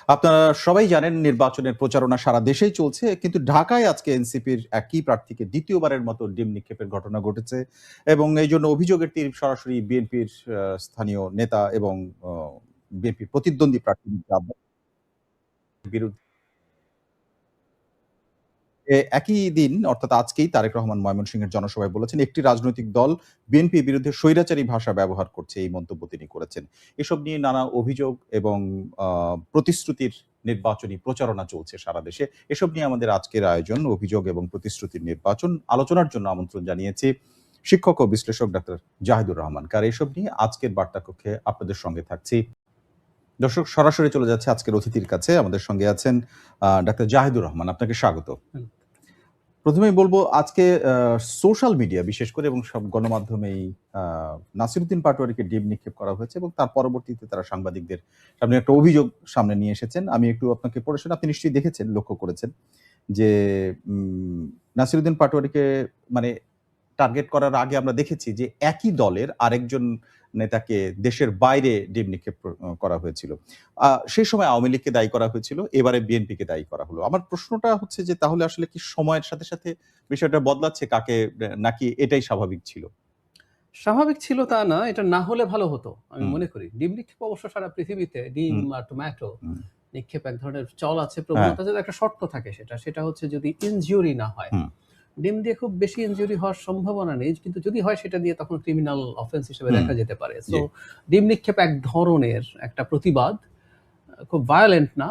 আপনারা সবাই জানেন নির্বাচনের প্রচারণা সারা দেশেই চলছে, কিন্তু ঢাকায় আজকে এনসিপির একই প্রার্থীকে দ্বিতীয়বারের মতো ডিম নিক্ষেপের ঘটনা ঘটেছে এবং এই জন্য অভিযোগের তীর সরাসরি বিএনপির স্থানীয় নেতা এবং বিএনপির প্রতিদ্বন্দ্বী প্রার্থীর বিরুদ্ধে। একই দিন অর্থাৎ আজকেই তারেক রহমান ময়মনসিংহের জনসভায় বলেছেন, একটি রাজনৈতিক দল বিএনপির বিরুদ্ধে স্বৈরাচারী ভাষা ব্যবহার করছে, এই মন্তব্য তিনি করেছেন। এসব নিয়ে নানা অভিযোগ এবং প্রতিশ্রুতির নির্বাচনী প্রচারণা চলছে সারা দেশে। এসব নিয়ে আমাদের আজকের আয়োজন অভিযোগ এবং প্রতিশ্রুতির নির্বাচন আলোচনার জন্য আমন্ত্রণ জানিয়েছি শিক্ষক ও বিশ্লেষক ডাক্তার জাহিদুর রহমান। আর এসব নিয়ে আজকের বার্তা কক্ষে আপনাদের সঙ্গে থাকছি। দর্শক, সরাসরি চলে যাচ্ছে আজকের অতিথির কাছে। আমাদের সঙ্গে আছেন ডাক্তার জাহিদুর রহমান, আপনাকে স্বাগত। প্রথমেই বলবো, আজকে সোশ্যাল মিডিয়া বিশেষ করে এবং সব গণমাধ্যমেই নাসিরউদ্দিন পাটোয়ারিকে ডিম নিক্ষেপ করা হয়েছে এবং তার পরবর্তীতে তারা সাংবাদিকদের সামনে একটা অভিযোগ সামনে নিয়ে এসেছেন। আমি একটু আপনাকে পড়েছেন, আপনি নিশ্চয়ই দেখেছেন, লক্ষ্য করেছেন যে নাসিরউদ্দিন পাটোয়ারিকে মানে টার্গেট করার আগে আমরা দেখেছি যে একই দলের আরেকজন নেতাকে দেশের বাইরে ডিম নিক্ষেপ করা হয়েছিল। সেই সময় আওয়ামী লীগকে দায়ী করা হয়েছিল, এবারে বিএনপিকে দায়ী করা হলো। আমার প্রশ্নটা হচ্ছে যে তাহলে আসলে কি সময়ের সাথে সাথে বিষয়টা বদলাচ্ছে কাকে, নাকি এটাই স্বাভাবিক ছিল? স্বাভাবিক ছিল তা না, এটা না হলে ভালো হতো আমি মনে করি। ডিম নিক্ষেপ অবশ্য সারা পৃথিবীতে ডিম আর টমেটো নিক্ষেপ এক ধরনের চল আছে, প্রবণতা আছে, একটা শর্ত থাকে, সেটা হচ্ছে যদি ইনজুরি না হয়। ডিম দিয়ে খুব বেশি ইনজুরি হওয়ার সম্ভাবনা নেই, কিন্তু যদি হয় সেটা দিয়ে তখন ক্রিমিনাল অফেন্স হিসেবে দেখা যেতে পারে। সো ডিম নিক্ষেপ এক ধরনের একটা প্রতিবাদ, খুব ভায়োলেন্ট না,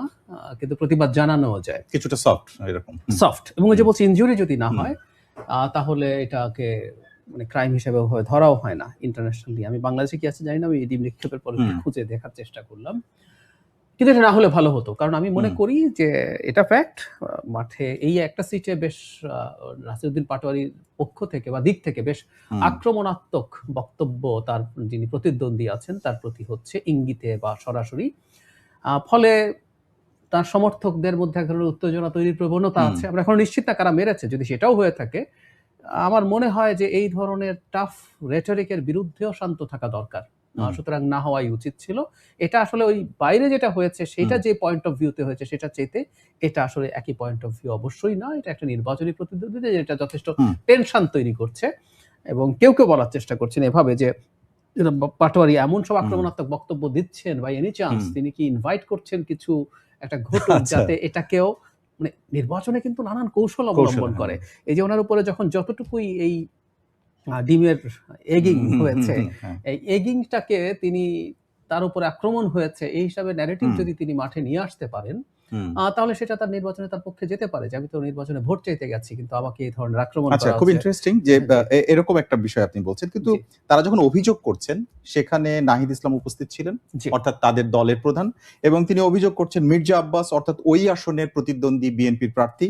কিন্তু প্রতিবাদ জানানো যায়, কিছুটা সফট, এরকম সফট। এবং যে বলছি ইনজুরি যদি না হয় তাহলে এটাকে মানে ক্রাইম হিসেবে ধরাও হয় না ইন্টারন্যাশনালি। আমি বাংলাদেশে কি আছে জানি না, আমি ডিম নিক্ষেপের পরে খুঁজে দেখার চেষ্টা করলাম, কিন্তু এটা না হলে ভালো হতো। কারণ আমি মনে করি যে এটা ফ্যাক্ট, মাঠে এই একটা সিটে বেশ নাসিরউদ্দিন পাটোয়ারির পক্ষ থেকে বা দিক থেকে বেশ আক্রমণাত্মক বক্তব্য তার যিনি প্রতিদ্বন্দ্বী আছেন তার প্রতি হচ্ছে ইঙ্গিতে বা সরাসরি। ফলে তার সমর্থকদের মধ্যে এক ধরনের উত্তেজনা তৈরির প্রবণতা আছে। আমরা এখন নিশ্চিত না কারা মেরেছে। যদি সেটাও হয়ে থাকে, আমার মনে হয় যে এই ধরনের টাফ রেটরিকের বিরুদ্ধেও শান্ত থাকা দরকার। সুতরাং না হওয়াই উচিত ছিল। এটা আসলে ওই বাইরে যেটা হয়েছে সেটা যে পয়েন্ট অফ ভিউতে হয়েছে সেটা চাইতে এটা আসলে একই পয়েন্ট অফ ভিউ অবশ্যই না। এটা একটা নির্বাচনী প্রতিদ্বন্দ্বিতা যেটা যথেষ্ট টেনশন তৈরি করছে এবং কেউ বলার চেষ্টা করছেন এভাবে যে পাটোয়ারি এমন সব আক্রমণাত্মক বক্তব্য দিচ্ছেন, বাই এনি চান্স তিনি কি ইনভাইট করছেন কিছু একটা ঘটুক যাতে এটাকেও মানে নির্বাচনে কিন্তু নানান কৌশল অবলম্বন করে। এই যে ওনার উপরে যখন যতটুকুই এই ডিমের এগিং হয়েছে, এই এগিংটাকে তিনি তার উপরে আক্রমণ হয়েছে এই হিসাবে ন্যারেটিভ যদি তিনি মাঠে নিয়ে আসতে পারেন, তাহলে সেটা তার নির্বাচনে তার পক্ষে যেতে পারে যে আমি তো নির্বাচনে ভোট চাইতে গেছি কিন্তু আমাকে এই ধরনের আক্রমণ করা হচ্ছে। খুব ইন্টারেস্টিং যে এরকম একটা বিষয় আপনি বলছেন, কিন্তু তারা যখন অভিযোগ করছেন সেখানে নাহিদ ইসলাম উপস্থিত ছিলেন, অর্থাৎ তাদের দলের প্রধান, এবং তিনি অভিযোগ করছেন মির্জা আব্বাস অর্থাৎ ওই আসনের প্রতিদ্বন্দ্বী বিএনপির প্রার্থী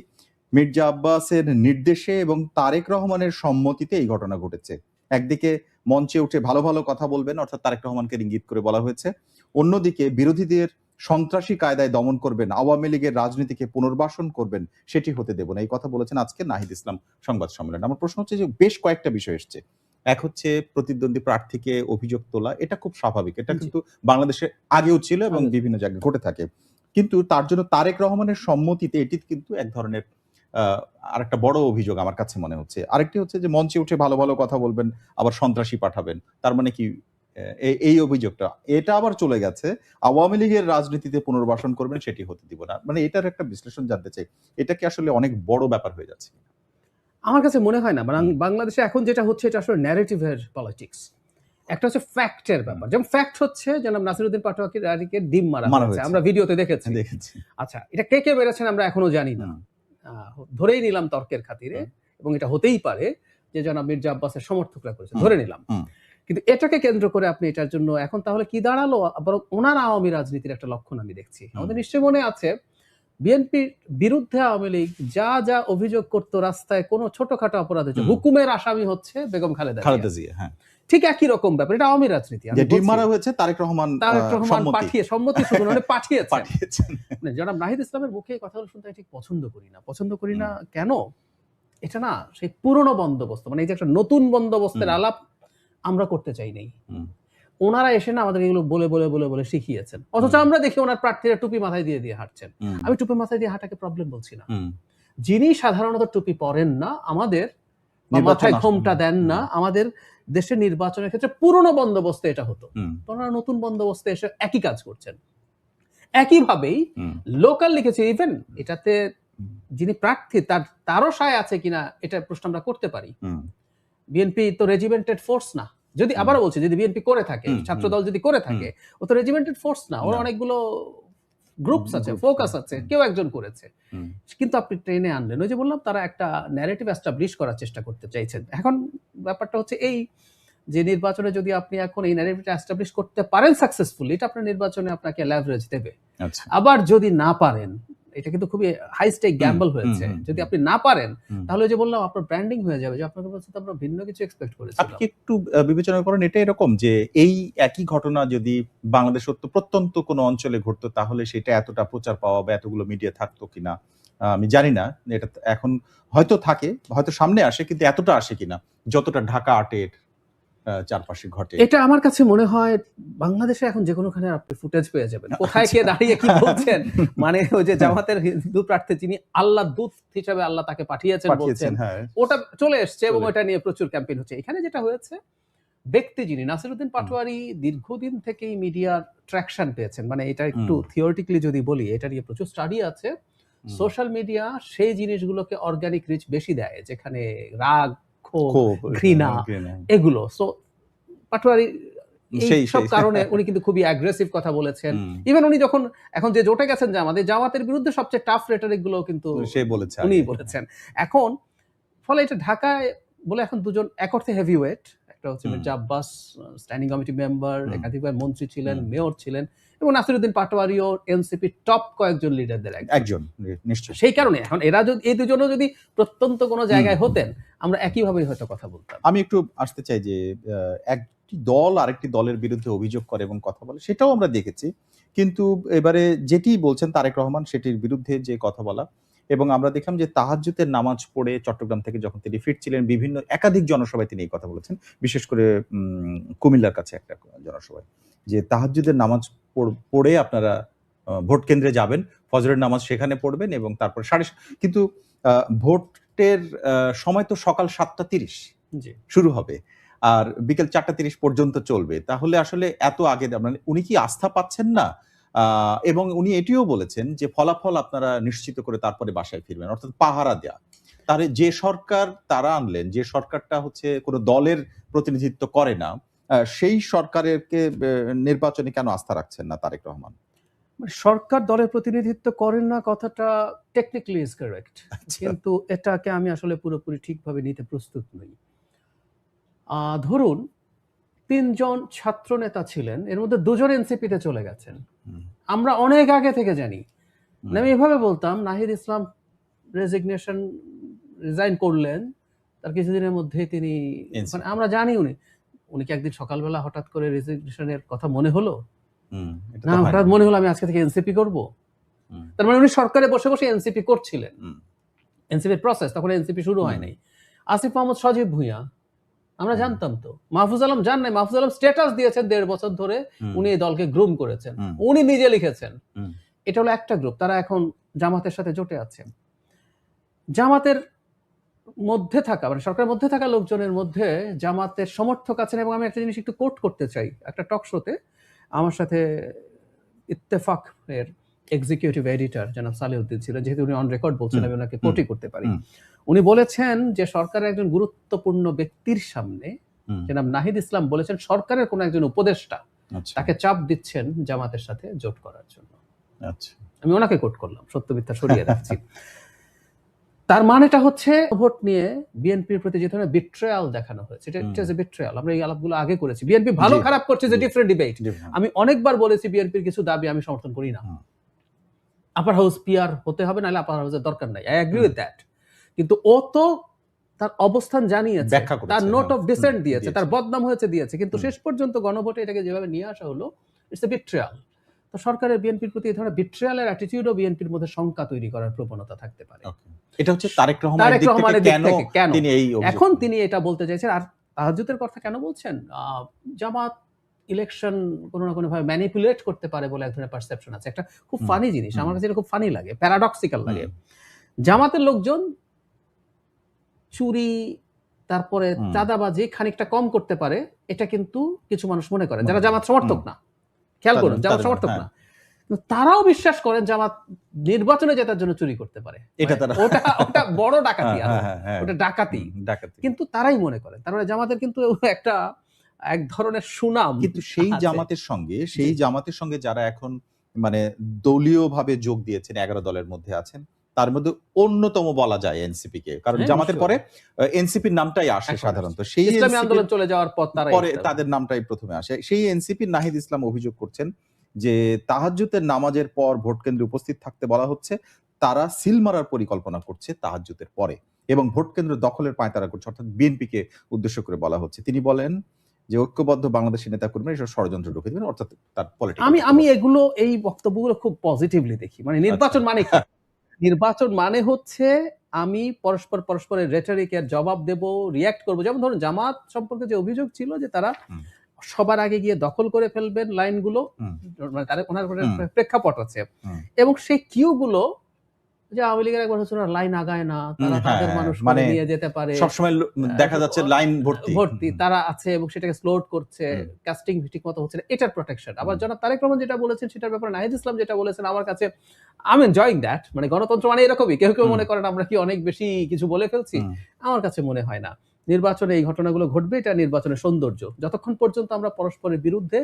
মির্জা আব্বাসের নির্দেশে এবং তারেক রহমানের সম্মতিতে এই ঘটনা ঘটেছে। একদিকে মঞ্চে উঠে ভালো ভালো কথা বলবেন, অর্থাৎ তারেক রহমানকে ইঙ্গিত করে বলা হয়েছে, অন্যদিকে বিরোধীদের সন্ত্রাসী কায়দায় দমন করবেন, আওয়ামী লীগের রাজনীতিকে পুনর্বাসন করবেন, সেটি হতে দেব না, এই কথা বলেছেন আজকে নাহিদ ইসলাম সংবাদ সম্মেলনে। আমার প্রশ্ন হচ্ছে যে বেশ কয়েকটা বিষয় এসছে। এক হচ্ছে প্রতিদ্বন্দ্বী প্রার্থীকে অভিযোগ তোলা, এটা খুব স্বাভাবিক, এটা কিন্তু বাংলাদেশে আগেও ছিল এবং বিভিন্ন জায়গায় ঘটে থাকে, কিন্তু তার জন্য তারেক রহমানের সম্মতিতে এটি কিন্তু এক ধরনের আরেকটা বড় অভিযোগ আমার কাছে মনে হচ্ছে। আরেকটি হচ্ছে যে মঞ্চে উঠে ভালো ভালো কথা বলবেন, আবার সন্ত্রাসী পাঠাবেন, তার মানে কি এই অভিযোগটা এটা আবার চলে গেছে আওয়ামী লীগের রাজনীতিতে পুনর্বাসন করবেন, সেটি হতে দিব না, মানে এটার একটা বিশ্লেষণ জানতে চাই। এটা কি আসলে অনেক বড় ব্যাপার হয়ে যাচ্ছে? আমার কাছে মনে হয় না। বাংলাদেশে এখন যেটা হচ্ছে এটা আসলে ন্যারেটিভের পলিটিক্স। একটা হচ্ছে ফ্যাক্টের ব্যাপার। যেমন ফ্যাক্ট হচ্ছে জনাব নাসিরউদ্দিন পাটোয়ারিকে ডিম মারা হয়েছে, আমরা ভিডিওতে দেখেছি। আচ্ছা, এটা কে মেরেছেন আমরা এখনো জানি না, ধরেই নিলাম তর্কের খাতিরে, এবং এটা হতেই পারে যে জনাব মির্জা আব্বাসের সমর্থকরা করেছে, ধরে নিলাম। কিন্তু এটাকে কেন্দ্র করে আপনি এটার জন্য এখন তাহলে কি দাঁড়ালো? বরং ওনার আওয়ামী রাজনীতির একটা লক্ষণ আমি দেখছি। আমাদের নিশ্চয়ই মনে আছে বিএনপির বিরুদ্ধে আওয়ামী লীগ যা যা অভিযোগ করতো, রাস্তায় কোনো ছোটখাটো অপরাধ হচ্ছে হুকুমের আসামি হচ্ছে বেগম খালেদা জিয়া। ঠিক একই রকম ব্যাপার, এটা আওয়ামী রাজনীতি। ডিম মারা হয়েছে তারেক রহমান পাঠিয়ে সম্মতি শুধু মানে পাঠিয়েছেন। জনাব নাহিদ ইসলামের মুখে কথাগুলো শুনতে ঠিক পছন্দ করি না। কেন? এটা না সেই পুরনো বন্দোবস্ত, মানে এই যে একটা নতুন বন্দোবস্তের আলাপ আমরা করতে চাই নাই। ওনারা এসে না আমাদের এগুলো বলে বলে বলে বলে শিখিয়েছেন, অথচ আমরা দেখি ওনার প্রার্থীরা টুপি মাথায় দিয়ে দিয়ে হাঁটছেন। আমি টুপি মাথায় দিয়ে হাঁটাকে প্রবলেম বলছি না, যিনি সাধারণত টুপি পরেন না আমাদের মাথায় ঘোমটা দেন না, আমাদের দেশের নির্বাচনের ক্ষেত্রে পুরনো বন্দোবস্তে এটা হতো, ওনারা নতুন বন্দোবস্তে এসে একই কাজ করছেন। একইভাবেই লোকাল লিখেছে, ইভেন এটাতে যিনি প্রার্থী তারও সায় আছে কিনা এটা প্রশ্ন আমরা করতে পারি। বিএনপি তো রেজিমেন্টেড ফোর্স না, যদি আবারও বলছি যদি বিএনপি করে থাকে, ছাত্রদল যদি করে থাকে, ও তো রেজিমেন্টেড ফোর্স না, ওর অনেকগুলো গ্রুপস আছে, ফোকাস আছে, কেউ একজন করেছে। কিন্তু আপনি ট্রেনে আনলেন, ওই যে বললাম তারা একটা ন্যারেটিভ এস্টাবলিশ করার চেষ্টা করতে চাইছেন। এখন ব্যাপারটা হচ্ছে এই যে নির্বাচনে যদি আপনি এখন এই ন্যারেটিভটা এস্টাবলিশ করতে পারেন সাকসেসফুলি, এটা আপনার নির্বাচনে আপনাকে লেভারেজ দেবে। আবার যদি না পারেন, এটা কিন্তু খুবই হাই স্টেক গ্যাম্বল হয়েছে, যদি আপনি না পারেন তাহলে যে বললাম আপনার ব্র্যান্ডিং হয়ে যাবে যে আপনার কাছে তো আমরা ভিন্ন কিছু এক্সপেক্ট করেছিলাম। আপনি কি একটু বিবেচনা করেন এটা এরকম যে এই একই ঘটনা যদি বাংলাদেশ প্রত্যন্ত কোনো অঞ্চলে ঘটতো তাহলে সেটা এতটা প্রচার পাওয়া বা এতগুলো মিডিয়া থাকতো কিনা? আমি জানি না, এটা এখন হয়তো থাকে, হয়তো সামনে আসে, কিন্তু এতটা আসে কিনা যতটা ঢাকা ৮-এর চারপাশে ঘটে। এটা আমার কাছে মনে হয় বাংলাদেশে এখন যে কোনোখানে আপনি ফুটেজ পেয়ে যাবেন, কোথায় কে দাঁড়িয়ে কি বলছেন। মানে ওই যে জামাতের হিন্দু প্রার্থী যিনি আল্লাহ দূত হিসেবে আল্লাহ তাকে পাঠিয়েছেন বলছেন, ওটা চলে এসছে এবং ওটা নিয়ে প্রচুর ক্যাম্পেইন হচ্ছে। এখানে যেটা হয়েছে, ব্যক্তি যিনি নাসিরউদ্দিন পাটোয়ারি দীর্ঘদিন থেকেই মিডিয়ার ট্র্যাকশন পেয়েছেন, মানে এটা একটু থিওরিটিক্যালি যদি বলি, এটা নিয়ে প্রচুর স্টাডি আছে। সোশ্যাল মিডিয়া সেই জিনিসগুলোকে অর্গানিক রিচ বেশি দেয় যেখানে রাগ, ক্ষোভ, ঘৃণা, এগুলো। সো পাটোয়ারি এই সব কারণে উনি কিন্তু খুবই অ্যাগ্রেসিভ কথা বলেছেন। ইভেন উনি যখন এখন যে জোটে গেছেন জামাতের বিরুদ্ধে সবচেয়ে টাফ রেটরিক গুলো কিন্তু উনি বলেছেন। এখন ফলে এটা ঢাকায় বলে এখন দুজন এক অর্থে হেভিওয়েট, একটা হচ্ছে Mirza Abbas, standing committee member, একাধিকবার মন্ত্রী ছিলেন, মেয়র ছিলেন, এবং নাসিরউদ্দিন পাটোয়ারিও এনসিপি টপ কয়েকজন লিডারদের একজন। নিশ্চয়ই সেই কারণে এখন এরা যদি এই দুজনও যদি প্রত্যন্ত কোনো জায়গায় হতেন, আমরা একইভাবেই হয়তো কথা বলতাম। আমি একটু আসতে চাই যে একটি দল আরেকটি দলের বিরুদ্ধে অভিযোগ করে এবং কথা বলে, সেটাও আমরা দেখেছি, কিন্তু এবারে যেটি বলছেন তারেক রহমান সেটির বিরুদ্ধে যে কথা বলা, এবং আমরা দেখলাম যে তাহাজ্জুদের নামাজ পড়ে চট্টগ্রাম থেকে যখন তিনি ফিরছিলেন বিভিন্ন একাধিক জনসভায় তিনি এই কথা বলেছেন, বিশেষ করে কুমিল্লার কাছে একটা জনসভায়, যে তাহাজ্জুদের নামাজ পড়ে আপনারা ভোট কেন্দ্রে যাবেন, ফজরের নামাজ সেখানে পড়বেন এবং তারপর কিন্তু ভোটের সময় তো সকাল 7:30 শুরু হবে আর বিকেল 4:30 পর্যন্ত চলবে, তাহলে আসলে এত আগে মানে উনি কি আস্থা পাচ্ছেন না? এবং উনি এটিও বলেছেন যে ফলাফল আপনারা নিশ্চিত করে তারপরে বাসায় ফিরবেন, অর্থাৎ পাহারা দেয়া। তাহলে যে সরকার তারা আনলেন, যে সরকারটা হচ্ছে কোনো দলের প্রতিনিধিত্ব করে না, সেই সরকারকে নির্বাচনে কেন আস্থা রাখছেন না তারেক রহমান? সরকার দলের প্রতিনিধিত্ব করেন না কথাটা টেকনিক্যালি ইজ কারেক্ট, কিন্তু এটাকে আমি আসলে পুরোপুরি ঠিকভাবে নিতে প্রস্তুত নই। ধরুন ৩ জন ছাত্র নেতা ছিলেন, এর মধ্যে 2 জন এনসিপিতে চলে গেছেন, আমরা অনেক আগে থেকে জানি। আমি এভাবে বলতাম, নাহিদ ইসলাম রিজাইন করলেন, তার কিছুদিনের মধ্যেই তিনি, মানে আমরা জানি উনি কি একদিন সকালবেলা হঠাৎ করে রেজিগনেশনের কথা মনে হলো? না, হঠাৎ মনে হলো আমি আজকে থেকে এনসিপি করব। তার মানে উনি সরকারে বসে বসে এনসিপি করছিলেন, এনসিপির প্রসেস তখন এনসিপি শুরু হয় নাই। আসিফ মাহমুদ সজীব ভুঁইয়া, আমরা জানতাম তো। মাহফুজ আলম জান নাই, মাহফুজ আলম স্ট্যাটাস দিয়েছেন 1.5 বছর ধরে উনি এই দলকে গ্রুম করেছেন, উনি নিজে লিখেছেন। এটা হলো একটা গ্রুপ, তারা এখন জামাতের সাথে জোটে আছেন। জামাতের মধ্যে থাকা, মানে সরকারের মধ্যে থাকা লোকজনের মধ্যে জামাতের সমর্থক আছেন, এবং আমি একটা জিনিস একটু কোট করতে চাই। একটা টক শোতে আমার সাথে ইত্তেফাকের এক্সিকিউটিভ এডিটর জনাব সালেউদ্দিন ছিল, যেহেতু উনি অন রেকর্ড বলছেন আমি ওনাকে কোটই করতে পারি। উনি বলেছেন যে সরকারের একজন গুরুত্বপূর্ণ ব্যক্তির সামনে জনাব নাহিদ ইসলাম বলেছেন সরকারের কোন একজন উপদেষ্টা তাকে চাপ দিচ্ছেন জামাতের সাথে জোট করার জন্য। আমি ওনাকে কোট করলাম, সত্য মিথ্যা সরিয়ে রাখছি। তার মানেটা হচ্ছে ভোট নিয়ে বিএনপির প্রতি যে ধরনের বিট্রেয়াল দেখানো হয়েছে, এটা ইট ইজ এ বিট্রেয়াল। আমরা এই আলাপগুলো আগে করেছি। বিএনপি ভালো খারাপ করছে যে ডিফারেন্ট ডিবেট। আমি অনেকবার বলেছি বিএনপির কিছু দাবি আমি সমর্থন করি না। আপার হাউস পিআর হতে হবে, নাহলে আপার হাউসের দরকার নাই, আই এগ্রি উইথ দ্যাট। কিন্তু ও তো তার অবস্থান জানিয়েছে, তার নোট অফ ডিসেন্ট দিয়েছে, তার বদনাম হয়েছে দিয়েছে, কিন্তু শেষ পর্যন্ত গণভোটে এটাকে যেভাবে নিয়ে আসা হলো, ইটস এ বিট্রেয়াল। তো সরকারের বিএনপির প্রতি এই ধরনের বিট্রেয়ালের অ্যাটিটিউডও বিএনপির মধ্যে শঙ্কা তৈরি করার প্রবণতা থাকতে পারে। এটা হচ্ছে তারেক রহমানের দিক থেকে কেন এখন তিনি এটা বলতে চাইছেন। আর তাহাজ্জুদের কথা কেন বলছেন? জামাত ইলেকশন কোনো না কোনো ভাবে ম্যানিপুলেট করতে পারে বলে এক ধরনের পারসেপশন আছে। একটা খুব ফানি জিনিস, আমার কাছে এটা খুব ফানি লাগে, প্যারাডক্সিক্যাল লাগে। জামাতের লোকজন চুরি, তারপরে চাঁদাবাজি খানিকটা কম করতে পারে, এটা কিন্তু কিছু মানুষ মনে করে যারা জামাত সমর্থক না। খেয়াল করুন, জামাত সমর্থক না, তারাও বিশ্বাস করেন জামাত নির্বাচনে জেতার জন্য চুরি করতে পারে। ওটা বড় ডাকাতি, ওটা ডাকাতি। কিন্তু তারাই মনে করেন, তার মানে জামাতের কিন্তু একটা এক ধরনের সুনাম। কিন্তু সেই জামাতের সঙ্গে যারা এখন মানে দলীয় ভাবে যোগ দিয়েছেন, 11 দলের মধ্যে আছেন, তার মধ্যে অন্যতম বলা যায় এনসিপি কে, কারণ জামাতের পরে এনসিপির নামটাই আসে সাধারণত। সেই ইসলামী আন্দোলন চলে যাওয়ার পরে তাদের নামটাই প্রথমে আসে। সেই এনসিপির নাহিদ ইসলাম অভিযোগ করছেন যে তাহাজ্জুদের নামাজের পর ভোট কেন্দ্রে উপস্থিত থাকতে বলা হচ্ছে, তারা সিল মারার পরিকল্পনা করছে তাহাজ্জুদের পরে এবং ভোট কেন্দ্র দখলের পায়তারা করছে, অর্থাৎ বিএনপিকে উদ্দেশ্য করে বলা হচ্ছে। তিনি বলেন যে ঐক্যবদ্ধ বাংলাদেশের নেতাকর্মীরা এসব ষড়যন্ত্র ঢুকে দেবেন, অর্থাৎ তার পলিটিক্স। আমি এই বক্তব্যগুলো খুব পজিটিভলি দেখি। মানে নির্বাচন মানে কি? নির্বাচন মানে হচ্ছে আমি পরস্পরের রেটরিকের জবাব দেব, রিয়্যাক্ট করব। যেমন ধরুন জামাত সম্পর্কে যে অভিযোগ ছিল যে তারা সবার আগে গিয়ে দখল করে ফেলবেন লাইনগুলো, মানে তাদের ওনার প্রেক্ষাপট আছে, এবং সেই কিউগুলো যে আওয়ামী লীগের একবার হচ্ছে লাইন আগায় না, তারা তাদের মানুষ মানে নিয়ে যেতে পারে, সবসময় দেখা যাচ্ছে লাইন ভর্তি তারা আছে এবং সেটাকে স্লোড করছে, কাস্টিং ঠিক মতো হচ্ছে না, এটার প্রোটেকশন। আবার জনাব তারেক রহমান যেটা বলেছেন সেটার ব্যাপারে নাহিদ ইসলাম যেটা বলেছেন, আমার কাছে আই এম এনজয়িং দ্যাট। মানে গণতন্ত্র মানে এরকমই। কেউ মনে করেন আমরা কি অনেক বেশি কিছু বলে ফেলছি, আমার কাছে মনে হয় না। নির্বাচনে এই ঘটনাগুলো ঘটবে, এটা নির্বাচনের সৌন্দর্য, যতক্ষণ পর্যন্ত আমরা পরস্পরের বিরুদ্ধে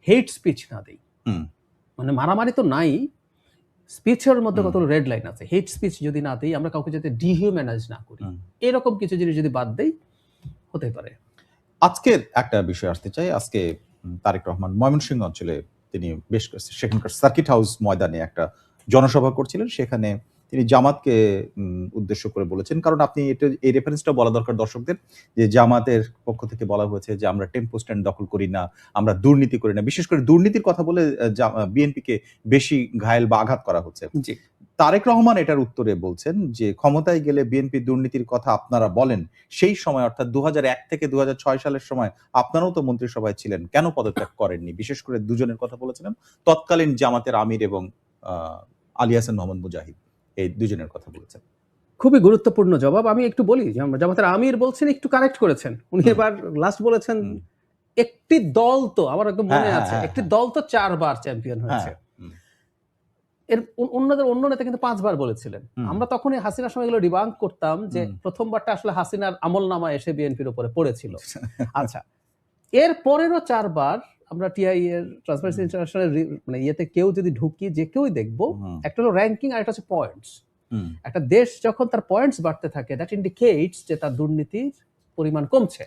হেট স্পিচ না দিই। মানে মারামারি তো নাই, স্পিচের মধ্যে কত রেড লাইন আছে, হেট স্পিচ যদি না দিই, আমরা কাউকে যাতে ডিহিউম্যানাইজ না করি, এরকম কিছু জিনিস যদি বাদ দেই, হতে পারে। আজকের একটা বিষয় আসতে চাই। আজকে তারেক রহমান ময়মনসিংহ অঞ্চলে তিনি বেশ সেখানকার সার্কিট হাউস ময়দানে একটা জনসভা করছিলেন। সেখানে তিনি জামাতকে উদ্দেশ্য করে বলেছেন, কারণ আপনি এই রেফারেন্সটা বলা দরকার দর্শকদের, যে জামাতের পক্ষ থেকে বলা হয়েছে যে আমরা টেম্পো স্ট্যান্ড দখল করি না, আমরা দুর্নীতি করি না। বিশেষ করে দুর্নীতির কথা বলে বিএনপিকে বেশি ঘায়েল বা আঘাত করা হচ্ছে। তারেক রহমান এটার উত্তরে বলছেন যে ক্ষমতায় গেলে বিএনপি দুর্নীতির কথা আপনারা বলেন, সেই সময় অর্থাৎ 2001 থেকে 2006 সালের সময় আপনারাও তো মন্ত্রিসভায় ছিলেন, কেন পদত্যাগ করেননি? বিশেষ করে দুজনের কথা বলেছিলেন, তৎকালীন জামাতের আমির এবং আলী হাসান মোহাম্মদ মুজাহিদ, এই দুজনের কথা বলেছেন। খুবই গুরুত্বপূর্ণ জবাব। আমি একটু বলি, জামাতের আমির বলছেন, একটু কারেক্ট করেছেন উনি। এবার লাস্ট বলেছেন একটি দল তো, আমার একদম মনে আছে, একটি দল তো 4 বার চ্যাম্পিয়ন হয়েছে। এর অন্য নেতা কিন্তু 5 বার বলেছিলেন। আমরা তখনই হাসিনার সময় এগুলো ডিবাঙ্ক করতাম যে প্রথমবারটা আসলে হাসিনার আমলনামা এসে বিএনপির উপরে পড়েছিল। আচ্ছা, এর পরেরও 4 বার আমরা টিআই এর ট্রান্সপারেন্সি ইন্টারন্যাশনাল মানে ইয়েতে কেউ যদি ঢুকি, যে কেউই দেখবো, একটা হলো র্যাঙ্কিং আর একটা হচ্ছে পয়েন্টস। একটা দেশ যখন তার পয়েন্টস বাড়তে থাকে, দ্যাট ইন্ডিকেটস যে তার দুর্নীতির পরিমাণ কমছে।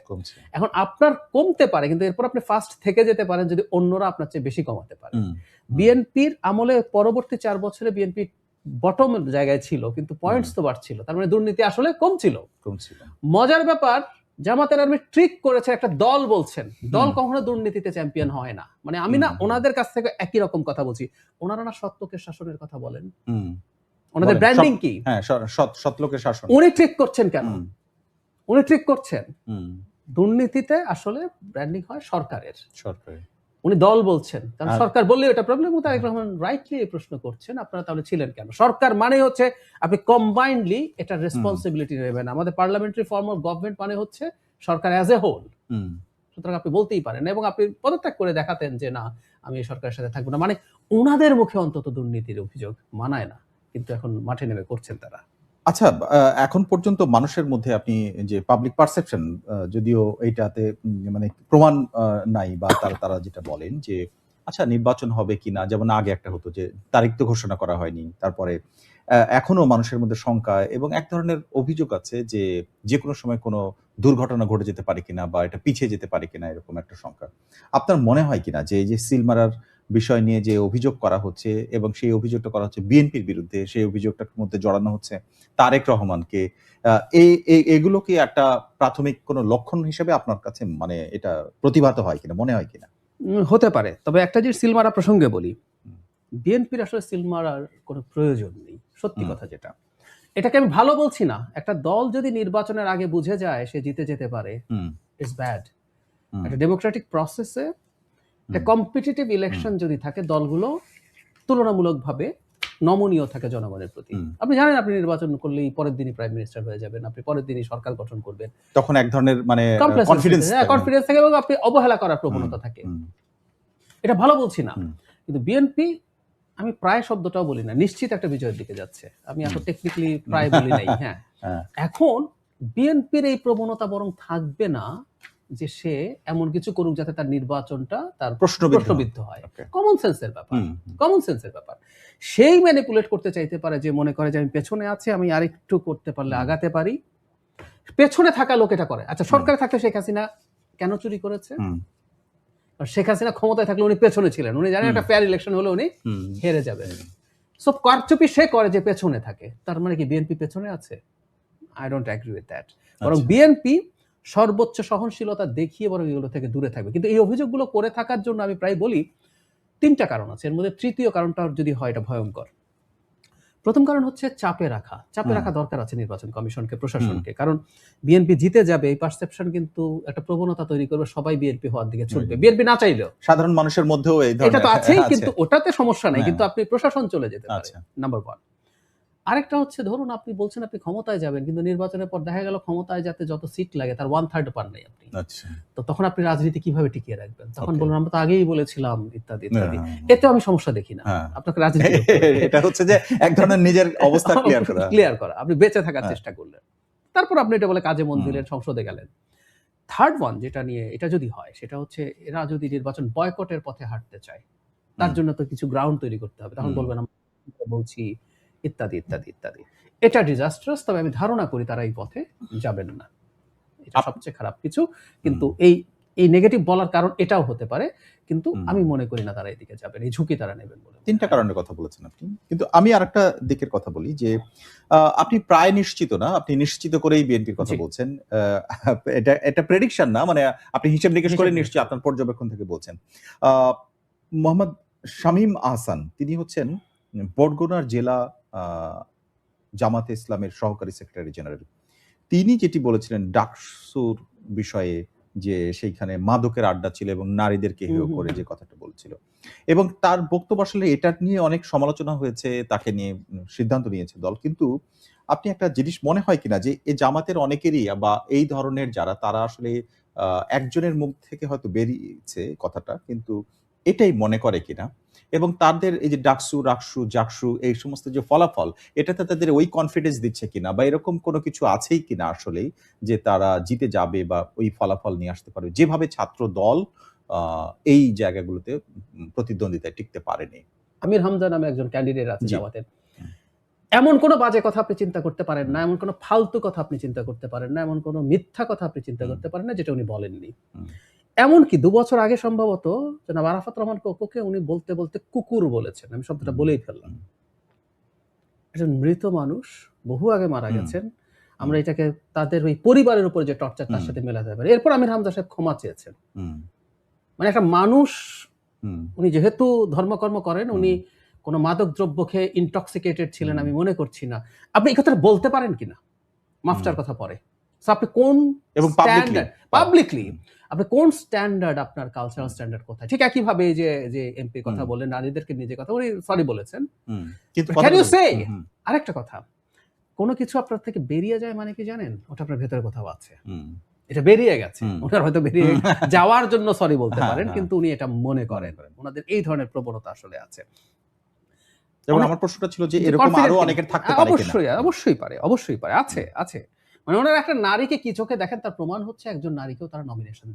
এখন আপনার কমতে পারে, কিন্তু এরপর আপনি ফার্স্ট থেকে যেতে পারেন যদি অন্যরা আপনার চেয়ে বেশি কমাতে পারে। বিএনপির আমলে পরবর্তী 4 বছরে বিএনপি বটম জায়গায় ছিল, কিন্তু পয়েন্টস তো বাড়ছিল, তার মানে দুর্নীতি আসলে কমছিল। মজার ব্যাপার, জামাতের আর্মি ট্রিক করেছে, একটা দল বলছেন, দল কখনো দুর্নীতিতে চ্যাম্পিয়ন হয় না। মানে আমি না ওনাদের কাছ থেকে একই রকম কথা বলছি, ওনারা না সত্যকের শাসনের কথা বলেন, ওনাদের ব্র্যান্ডিং কি? হ্যাঁ, সত্যলোকের শাসন। উনি ট্রিক করছেন কেন? উনি ট্রিক করছেন, দুর্নীতিতে আসলে ব্র্যান্ডিং হয় সরকারের। উনি দল বলছেন, কারণ সরকার বললেও এটা প্রবলেম। তারেক রহমান রাইটলি এই প্রশ্ন করছেন, আপনারা তাহলে ছিলেন কেন? সরকার মানে হচ্ছে আপনি কম্বাইন্ডলি এটা রেসপন্সিবিলিটি নেবেন। আমাদের পার্লামেন্টারি ফর্ম অফ গভর্নমেন্ট মানে হচ্ছে সরকার অ্যাজ এ হোল। সুতরাং আপনি বলতেই পারেন, এবং আপনি পদত্যাগ করে দেখাতেন যে না, আমি এই সরকারের সাথে থাকবো না। মানে ওনাদের মুখে অন্তত দুর্নীতির অভিযোগ মানায় না, কিন্তু এখন মাঠে নেমে করছেন তারা। আচ্ছা, এখন পর্যন্ত মানুষের মধ্যে আপনি যে পাবলিক পারসেপশন, যদিও এইটাতে মানে প্রমাণ নাই, বা তারা যেটা বলেন যে আচ্ছা নির্বাচন হবে কিনা, যেমন আগে একটা হতো যে তারিখ তো ঘোষণা করা হয়নি, তারপরে এখনো মানুষের মধ্যে শঙ্কা এবং এক ধরনের অভিযোগ আছে যে যে কোনো সময় কোনো দুর্ঘটনা ঘটে যেতে পারে কিনা, বা এটা পিছিয়ে যেতে পারে কিনা, এরকম একটা শঙ্কা। আপনার মনে হয় কিনা যে এই যে সিল মারার বিষয় নিয়ে যে অভিযোগ করা হচ্ছে, এবং সেই অভিযোগটা করা হচ্ছে বিএনপির বিরুদ্ধে, সেই অভিযোগটার মধ্যে জড়ানো হচ্ছে তারেক রহমানকে, এগুলো কি একটা প্রাথমিক কোনো লক্ষণ হিসেবে আপনার কাছে মানে এটা প্রতিভাত হয় কিনা, মনে হয় কিনা? হতে পারে। তবে একটা যে সিল মারা প্রসঙ্গে বলি, বিএনপির আসলে সিল মারার কোনো প্রয়োজন নেই, সত্যি কথা যেটা। এটাকে আমি ভালো বলছি না। একটা দল যদি নির্বাচনের আগে বুঝে যায় সে জিতে যেতে পারে, ইটস ব্যাড। একটা ডেমোক্রেটিক প্রসেসে কম্পিটিটিভ ইলেকশন যদি থাকে, দলগুলো তুলনামূলকভাবে নমনীয় থাকে জনগণের প্রতি। আপনি জানেন, আপনি নির্বাচন করলেই পরের দিনই প্রাইম মিনিস্টার হয়ে যাবেন, আপনি পরের দিনই সরকার গঠন করবেন, তখন এক ধরনের মানে কনফিডেন্স থাকে এবং আপনি অবহেলা করার প্রবণতা থাকে। এটা ভালো বলছি না, কিন্তু বিএনপি, আমি প্রায় শব্দটাও বলি না, নিশ্চিত একটা বিজয়ের দিকে যাচ্ছে। আমি এত টেকনিক্যালি প্রায় বলি নাই। হ্যাঁ, এখন বিএনপির এই প্রবণতা বরং থাকবে না যে সে এমন কিছু করুক যাতে তার নির্বাচনটা তার প্রশ্নবিদ্ধ হয়। কমন সেন্সের ব্যাপার। সেই ম্যানিপুলেট করতে চাইতে পারে যে মনে করে যে আমি পেছনে আছি, আমি আরেকটু করতে পারলে আগাতে পারি। পেছনে থাকা লোক এটা করে। আচ্ছা, সরকারে থাকতে শেখ হাসিনা কেন চুরি করেছে? শেখ হাসিনা ক্ষমতায় থাকলে উনি পেছনে ছিলেন, উনি জানেন একটা ফেয়ার ইলেকশন হলে উনি হেরে যাবেন। সো কারচুপি সে করে যে পেছনে থাকে। তার মানে কি বিএনপি পেছনে আছে? I don't agree with that. বরং বিএনপি সর্বোচ্চ সহনশীলতা দেখিয়ে বরং এগুলো থেকে দূরে থাকবে। কিন্তু এই অভিযোগগুলো করে থাকার জন্য আমি প্রায় বলি 3টা কারণ আছে। এর মধ্যে তৃতীয় কারণটা যদি হয়, এটা ভয়ঙ্কর। প্রথম কারণ হচ্ছে চাপে রাখা দরকার আছে নির্বাচন কমিশনকে, প্রশাসনকে। কারণ বিএনপি জিতে যাবে এই পারসেপশন কিন্তু একটা প্রবণতা তৈরি করবে, সবাই বিএনপি হওয়ার দিকে ছুটবে, বিএনপি না চাইলেও। সাধারণ মানুষের মধ্যেও এই ধরনের এটা তো আছেই, কিন্তু ওটাতে সমস্যা নাই, কিন্তু আপনি প্রশাসন চলে যেতে পারে, নাম্বার 1। আরেকটা হচ্ছে, ধরুন আপনি বলছেন আপনি ক্ষমতায় যাবেন, কিন্তু নির্বাচনের পর দেখা গেল ক্ষমতায় যাতে যত সিট লাগে তার 1/3 পান নাই আপনি। তো তখন আপনি রাজনীতি কিভাবে টিকিয়ে রাখবেন? তখন বলবেন আমরা তো আগেই বলেছিলাম ইত্যাদি ইত্যাদি। এতে আমি সমস্যা দেখি না। আপনাকে রাজনীতি এটা হচ্ছে যে এক ধরনের নিজের অবস্থা ক্লিয়ার করা, আপনি বেঁচে থাকার চেষ্টা করলেন, তারপর আপনি এটা বলে কাজে মন দিলেন, সংসদে গেলেন। থার্ড ওয়ান যেটা নিয়ে এটা যদি হয়, সেটা হচ্ছে এরা যদি নির্বাচন বয়কটের পথে হাঁটতে চায়, তার জন্য তো কিছু গ্রাউন্ড তৈরি করতে হবে। তখন বলবেন আমরা বলছি ইত্যাদি ইত্যাদি ইত্যাদি। এটা ডিজাস্ট্রাস। তবে আমি ধারণা করি তারা এই পথে যাবেন না। এটা সবচেয়ে খারাপ কিছু। কিন্তু এই নেগেটিভ বলার কারণ এটাও হতে পারে, কিন্তু আমি মনে করি না তারা এদিকে যাবেন, এই ঝুঁকি তারা নেবেন বলে। 3টা কারণের কথা বলেছেন আপনি, কিন্তু আমি আরেকটা দিকের কথা বলি যে আপনি প্রায় নিশ্চিত না, আপনি নিশ্চিত করেই বিএনপির কথা বলছেন। এটা প্রেডিকশন না, মানে আপনি হিসাব নিকেশ করে নিশ্চয়ই আপনার পর্যবেক্ষণ থেকে বলছেন। মোহাম্মদ শামীম আহসান, তিনি হচ্ছেন বরগুনার জেলা জামাতে ইসলামের সহকারী সেক্রেটারি জেনারেল। তিনি যেটি বলেছিলেন ডাকসুর বিষয়ে, যে সেইখানে মাদকের আড্ডা ছিল এবং নারীদেরকে হেয় করে যে কথাটা বলছিল, এবং তার বক্তব্য আসলে এটা নিয়ে অনেক সমালোচনা হয়েছে, তাকে নিয়ে সিদ্ধান্ত নিয়েছে দল। কিন্তু আপনি একটা জিনিস মনে হয় কিনা যে এই জামাতের অনেকেরই বা এই ধরনের যারা, তারা আসলে একজনের মুখ থেকে হয়তো বেরিয়েছে কথাটা, কিন্তু এটাই মনে করে কিনা, এবং তাদের এই যে ডাকসু, রাকসু, জাকসু এই সমস্ত যে ফলাফল, এটাতে তাদের ওই কনফিডেন্স দিচ্ছে কিনা, বা এরকম কোনো কিছু আছেই কিনা আসলেই যে তারা জিতে যাবে বা ওই ফলাফল নিয়ে আসতে পারবে, যেভাবে ছাত্র দল এই জায়গাগুলোতে প্রতিদ্বন্দ্বিতায় টিকতে পারেনি। আমির হামজা নামে একজন ক্যান্ডিডেট আছে জামাতের। এমন কোনো বাজে কথা আপনি চিন্তা করতে পারেন না, এমন কোনো ফালতু কথা আপনি চিন্তা করতে পারেন না, এমন কোনো মিথ্যা কথা আপনি চিন্তা করতে পারেন না যেটা উনি বলেননি। এমনকি 2 বছর আগে সম্ভবত জনাব আরাফাত রহমান কোকোকে উনি বলতে বলতে কুকুর বলেছেন। আমি শব্দটা বলেই ফেললাম। একজন মৃত মানুষ, বহু আগে মারা গেছেন। আমরা এটাকে তাদের ওই পরিবারের উপর যে টর্চার, তার সাথে মেলাতে পারি। এরপর আমির হামজা সাহেব ক্ষমা চেয়েছেন। মানে একটা মানুষ, উনি যেহেতু ধর্মকর্ম করেন, উনি কোনো মাদক দ্রব্য খেয়ে ইনটক্সিকেটেড ছিলেন আমি মনে করছি না। আপনি এই কথাটা বলতে পারেন কিনা, মাফটার কথা পরে। আপনি কোন এবং পাবলিকলি আপনি কোন স্ট্যান্ডার্ড, আপনার কালচারাল স্ট্যান্ডার্ড কোথায়? ঠিক একইভাবে যে এমপি কথা বলেন, নারীদেরকে নিজে কথা, উনি সরি বলেছেন, কিন্তু ক্যান ইউ সে আরেকটা কথা, কোনো কিছু আপনার থেকে বেরিয়ে যায় মানে কি জানেন, ওটা আপনার ভেতরে কোথাও আছে, এটা বেরিয়ে গেছে, ওনার হয়তো বেরিয়ে যাওয়ার জন্য সরি বলতে পারেন, কিন্তু উনি এটা মনে করেন, ওনাদের এই ধরনের প্রবণতা আসলে আছে। এবং আমার প্রশ্নটা ছিল যে এরকম আরো অনেকের থাকতে পারে কিনা? অবশ্যই পারে, আছে। মানে ওনারা একটা নারীকে কি চোখে দেখেন তার প্রমাণ হচ্ছে একজন নারীকেও তারা নমিনেশন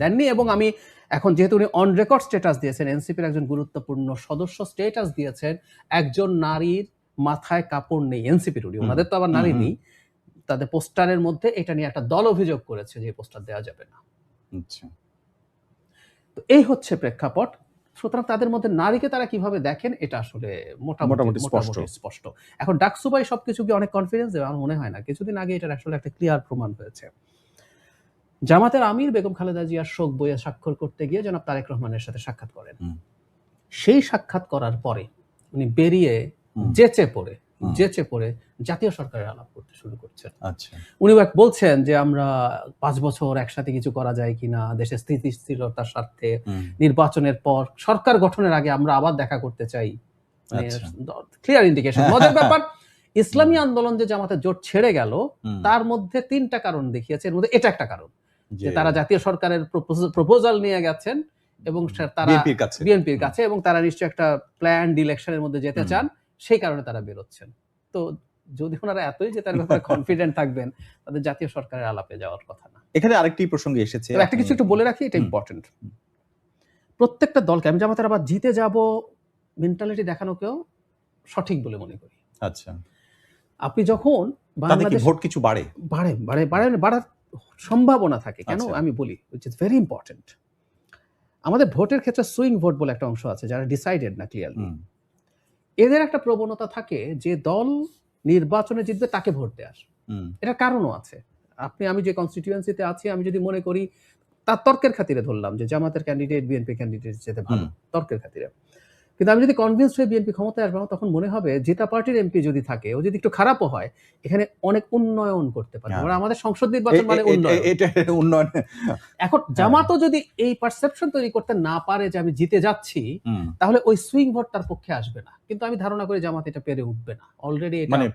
দেননি। এবং আমি এখন, যেহেতু উনি অন রেকর্ড স্ট্যাটাস দিয়েছেন, এনসিপির একজন গুরুত্বপূর্ণ সদস্য স্ট্যাটাস দিয়েছেন, একজন নারীর মাথায় কাপড় নেই এনসিপির, ওনাদের তো আবার নারী নেই, তাদের পোস্টারের মধ্যে এটা নিয়ে একটা দল অভিযোগ করেছে যে পোস্টার দেওয়া যাবে না। তো এই হচ্ছে প্রেক্ষাপট। সুতরাং তাদের মধ্যে নারীকে তারা কিভাবে দেখেন এটা আসলে মোটামুটি স্পষ্ট। এখন ডাকসুবাই সবকিছু কি অনেক কনফিডেন্স দেবে? আমার মনে হয় না। কিছুদিন আগে এটা আসলে একটা ক্লিয়ার প্রমাণ হয়েছে। জামাতের আমির বেগম খালেদা জিয়ার শোক বইয়ে স্বাক্ষর করতে গিয়ে জনাব তারেক রহমানের সাথে সাক্ষাৎ করেন। সেই সাক্ষাৎ করার পরে উনি বেরিয়ে যেচে পড়ে যেচে পড়ে জাতীয় সরকারের আলাপ করতে শুরু করছেন। আচ্ছা। উনি বলছেন যে আমরা ৫ বছর একসাথে কিছু করা যায় কিনা, দেশের স্থিতিশীলতার স্বার্থে নির্বাচনের পর সরকার গঠনের আগে আমরা আবার দেখা করতে চাই। মানে আচ্ছা। Clear indication. মজার ব্যাপার, ইসলামী আন্দোলন যে জামাতের জোট ছেড়ে গেল তার মধ্যে ৩টা কারণ দেখিয়েছে, এর মধ্যে এটা একটা কারণ যে তারা জাতীয় সরকারের প্রপোজাল নিয়ে গেছেন এবং তারা বিএনপির কাছে এবং তারা নিশ্চয়ই একটা প্ল্যান্ড ইলেকশনের মধ্যে যেতে চান, সেই কারণে তারা বেরোচ্ছেন। তো যদি ওনারা এতই যে তার ব্যাপারে কনফিডেন্ট থাকবেন, তাদের জাতীয় সরকারের আলাপে যাওয়ার কথা না। এখানে আরেকটি প্রসঙ্গে এসেছে, একটা কিছু একটু বলে রাখি, এটা ইম্পর্টেন্ট। প্রত্যেকটা দলকে, আমি জামাতের আবার জিতে যাব মেন্টালিটি দেখানোকেও সঠিক বলে মনে করি। আচ্ছা। আপনি যখন বাংলাদেশ ভোট কিছু বাড়ার সম্ভাবনা থাকে, কেন আমি বলি, উইচ ইজ ভেরি ইম্পর্টেন্ট। আমাদের ভোটের ক্ষেত্রে সুইং ভোট বলে একটা অংশ আছে যারা ডিসাইডেড না ক্লিয়ারলি। এদের একটা প্রবণতা থাকে যে দল নির্বাচনে জিতবে তাকে ভোট দেওয়ার। এটার কারণও আছে। আমি যে কনস্টিটিউয়েন্সিতে আছি, আমি যদি মনে করি, তার তর্কের খাতিরে ধরলাম যে জামাতের ক্যান্ডিডেট বিএনপি ক্যান্ডিডেট যেতে ভালো, তর্কের খাতিরে। কিন্তু আমি যদি কনভিন্স হয়ে বিএনপি ক্ষমতায় আসবো, তখন মনে হবে জেতা পার্টির এমপি যদি থাকে, ও যদি একটু খারাপও হয়, এখানে অনেক উন্নয়ন করতে পারে। আমাদের সংসদ নির্বাচন মানে উন্নয়ন। এখন জামাতও যদি এই পারসেপশন তৈরি করতে না পারে যে আমি জিতে যাচ্ছি, তাহলে ওই সুইং ভোট তার পক্ষে আসবে না। কিন্তু আমি ধারণা করি জামাত এটা পেরে উঠবে না। অলরেডি মানে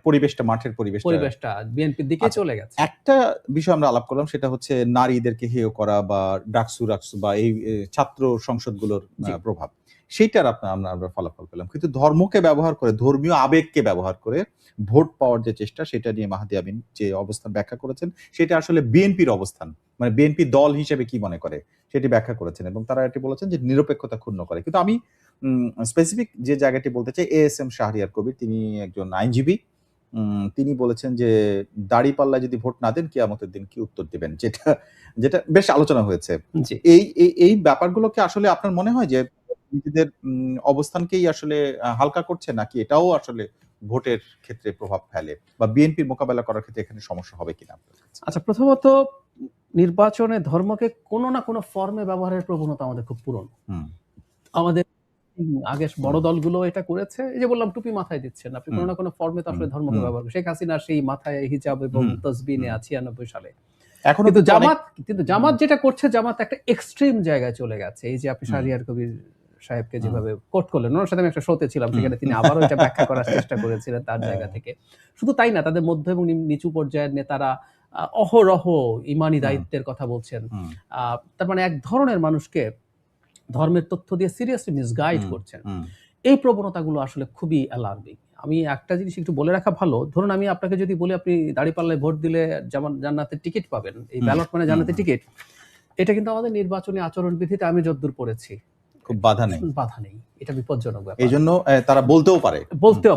মাঠের পরিবেশটা বিএনপির দিকে চলে গেছে। একটা বিষয় আমরা আলাপ করলাম, সেটা হচ্ছে নারীদেরকে হেয় করা বা ডাকসু বা এই ছাত্র সংসদগুলোর প্রভাব, সেইটার আমরা ফলাফল পেলাম। কিন্তু ধর্মকে ব্যবহার করে, ধর্মীয় আবেগকে ব্যবহার করে ভোট পাওয়ার যে চেষ্টা, সেটা নিয়ে মাহাদি আমিন যে অবস্থান ব্যাখ্যা করেছেন, সেটা আসলে বিএনপির অবস্থান, মানে বিএনপি দল হিসেবে কি মনে করে সেটি ব্যাখ্যা করেছেন এবং তারা এটি বলেছেন যে নিরপেক্ষতা ক্ষুণ্ণ করে। কিন্তু আমি স্পেসিফিক যে জায়গাটি বলতে চাই, এএসএম শাহরিয়ার কবির, তিনি একজন আইনজীবী, তিনি বলেছেন যে দাঁড়িপাল্লায় যদি ভোট না দেন কিয়ামতের দিন কি উত্তর দিবেন, যেটা বেশ আলোচনা হয়েছে। এই ব্যাপারগুলোকে আসলে আপনার মনে হয় যে নিজেদের অবস্থানকেই আসলে হালকা করছে, নাকি এটাও আসলে ভোটের ক্ষেত্রে প্রভাব ফেলে বা বিএনপির মোকাবেলা করার ক্ষেত্রে এখানে সমস্যা হবে কিনা? আচ্ছা, প্রথমত নির্বাচনে ধর্মকে কোনো না কোনো ফর্মে ব্যবহারের প্রবণতা আমাদের খুব পুরনো। আমাদের আগে বড় দলগুলো এটা করেছে। এই যে বললাম, টুপি মাথায় দিচ্ছেন, আপনি কোনো না কোনো ফর্মে তো আসলে ধর্মকে ব্যবহার করেন। শেখ হাসিনা সেই মাথায় হিজাব এবং তাসবিহ নিয়ে 96 সালে। কিন্তু জামাত যেটা করছে, জামাত একটা এক্সট্রিম জায়গায় চলে গেছে। এই যে আপনি শাহরিয়ার কবির সাহেবকে যেভাবে কোট করলেন, ওনার সাথে আমি একটা শোতে ছিলাম, সেখানে তিনি আবারও এটা ব্যাখ্যা করার চেষ্টা করেছিলেন তার জায়গা থেকে। শুধু তাই না, তাদের মধ্য এবং নিচু পর্যায়ের নেতারা অহরহ ইমানি দায়িত্বের কথা বলছেন। তার মানে এক ধরনের মানুষকে ধর্মের তথ্য দিয়ে সিরিয়াসলি মিসগাইড করছেন। এই প্রবণতাগুলো আসলে খুবই অ্যালার্মিং। আমি একটা জিনিস একটু বলে রাখা ভালো, ধরুন আমি আপনাকে যদি বলি আপনি দাঁড়িপাল্লায় ভোট দিলে যেমন জান্নাতের টিকিট পাবেন, এই ব্যালট মানে জান্নাতের টিকিট, এটা কিন্তু আমাদের নির্বাচনী আচরণবিধিতে আমি যতদূর পড়েছি খুব বাধা নেই। এটা বিপজ্জনক ব্যাপার। এইজন্য তারা বলতেও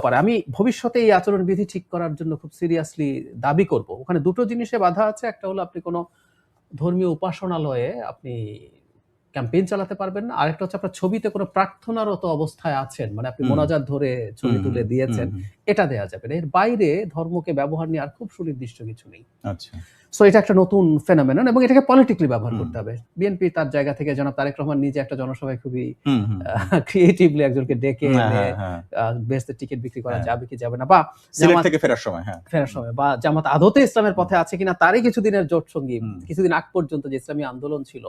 পারে। আমি ভবিষ্যতে এই আচরণবিধি ঠিক করার জন্য খুব সিরিয়াসলি দাবি করব। ওখানে দুটো জিনিসে বাধা আছে। একটা হলো আপনি কোনো ধর্মীয় উপাসনালয়ে আপনি ক্যাম্পেইন চালাতে পারবেন না। আরেকটা হচ্ছে আপনার ছবিতে কোনো প্রার্থনারত অবস্থায় আছেন, মানে আপনি মোনাজাত ধরে ছবি তুলে দিয়েছেন, এটা দেয়া যাবে না। এর বাইরে ধর্মকে ব্যবহার নিয়ে আর খুব সুনির্দিষ্ট কিছু নেই। আচ্ছা, সো এটা একটা নতুন ফেনোমেনন এবং এটাকে পলিটিক্যালি ব্যবহার করতে হবে। বিএনপি তার জায়গা থেকে জনাব তারেক রহমান নিজে একটা জনসভায় খুবই ক্রিয়েটিভলি একজনকে ডেকে এনে বেহেশতের টিকিট বিক্রি করা যাবে কি যাবে না, বা সিলেট থেকে ফেরার সময় বা জামাত আদতে ইসলামের পথে আছে কিনা, তারই কিছুদিনের জোট সঙ্গী, কিছুদিন আগ পর্যন্ত যে ইসলামী আন্দোলন ছিল,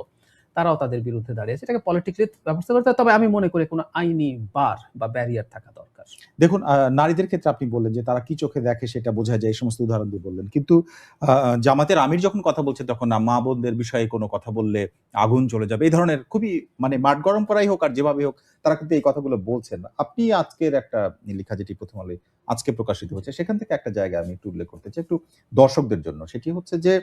তারাও তাদের বিরুদ্ধে দাঁড়িয়েছে। এটাকে পলিটিক্যালি ব্যবস্থা করতে হবে। তবে আমি মনে করি কোনো আইনি বার বা ব্যারিয়ার থাকা দরকার। দেখুন, নারীদের ক্ষেত্রে আপনি বললেন যে তারা কি চোখে দেখে সেটা বোঝা যায়, এই সমস্ত উদাহরণ দিয়ে বললেন। কিন্তু জামাতের আমির যখন কথা বলছে, তখন মা বোনদের বিষয়ে কোনো কথা বললে আগুন চলে যাবে, এই ধরনের খুবই মানে মাঠ গরম করাই হোক আর যেভাবে হোক, তারা কিন্তু এই কথাগুলো বলছেন। আপনি আজকের একটা লেখা, যেটি প্রথম আলোয় আজকে প্রকাশিত হচ্ছে, সেখান থেকে একটা জায়গা আমি একটু উল্লেখ করতে চাই একটু দর্শকদের জন্য। সেটি হচ্ছে যে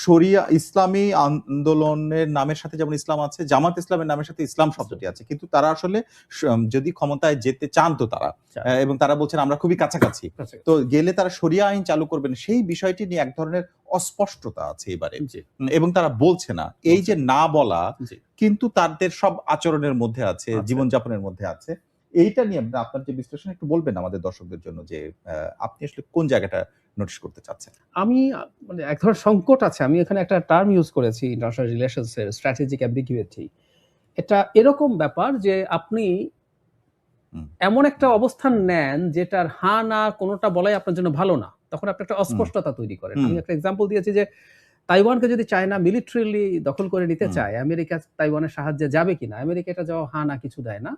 শরিয়া ইসলামী আন্দোলনের নামের সাথে যেমন ইসলাম আছে, জামাত ইসলামের নামের সাথে ইসলাম শব্দটি আছে, কিন্তু তারা আসলে যদি ক্ষমতায় যেতে চান তো তারা, এবং তারা বলছেন আমরা খুবই কাছাকাছি, তো গেলে তারা শরিয়া আইন চালু করবেন, সেই বিষয়টি নিয়ে এক ধরনের অস্পষ্টতা আছে এবারে, এবং তারা বলছে না। এই যে না বলা, কিন্তু তাদের সব আচরণের মধ্যে আছে, জীবনযাপনের মধ্যে আছে। এইটা নিয়ে আপনার যে বিশ্লেষণ একটু বলবেন আমাদের দর্শকদের জন্য, যে আপনি আসলে কোন জায়গাটা নোটিস করতে চাচ্ছেন? আমি মানে এক ধরনের সংকট আছে। আমি এখানে একটা টার্ম ইউজ করেছি, ইন্টারন্যাশনাল রিলেশনস এর স্ট্র্যাটেজিক অ্যাম্বিগুইটি। এটা এরকম ব্যাপার যে আপনি হুম। এমন একটা অবস্থান নেন যেটার হ্যাঁ না কোনোটা বলাই আপনার জন্য ভালো না, তখন আপনি একটা অস্পষ্টতা তৈরি করেন। হুম। আমি একটা এক্সাম্পল দিয়েছি যে তাইওয়ানকে যদি চায়না মিলিটারিলি দখল করে নিতে হুম। চায়, আমেরিকা তাইওয়ানের সাহায্যে যাবে কিনা? আমেরিকা এটা যাওয়া হ্যাঁ না কিছু দেয় না।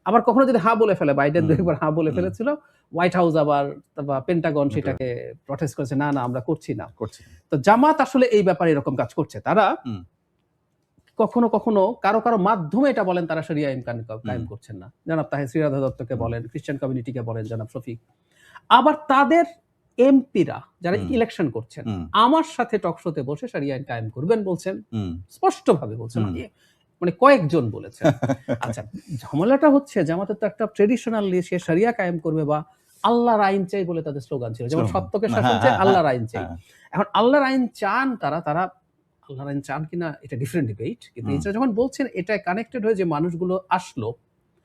আবার কখনো যদি হ্যাঁ বলে ফেলে, বাইডেন হুম। ২ একবার হ্যাঁ বলে হুম। ফেলেছিল। হোয়াইট হাউস আবার বা পেন্টাগন এটা সেটাকে প্রটেস্ট করেছে, না, না আমরা করছি না। করছি না। তো জামাত আসলে এই ব্যাপারে এরকম কাজ করছে। তারা হুম। কখনো, কখনো কারো মাধ্যমে এটা বলেন তারা শরিয়া আইন কায়েম হুম। করছেন না। জনাব তাহের রাজা দত্তকে হুম। বলেন, খ্রিস্টান কমিউনিটিকে বলেন, জনাব শফিক। আবার তাদের এমপিরা যারা হুম। ইলেকশন করছেন, হুম। আমার সাথে টক শোতে বসে শরিয়া আইন কায়েম করবেন বলছেন। হুম। স্পষ্টভাবে বলছেন। হুম। মানে কয়েকজন বলেছেন। আচ্ছা, ঝামেলাটা হচ্ছে জামাতের তো একটা ট্র্যাডিশনালি সে শরিয়া কায়েম করবে বা আল্লাহর আইন চাই বলে তাদের স্লোগান ছিল। যেমন সত্যকে শাসন হ্যাঁ, চাই, হ্যাঁ, হ্যাঁ, আল্লাহর আইন চাই। হ্যাঁ। এখন আল্লাহর আইন চান তারা আল্লাহর আইন চান কিনা এটা ডিফারেন্ট ডিবেট। কিন্তু হুম। এটা যখন বলছেন এটায় কানেক্টেড হয়ে যে মানুষগুলো আসলো,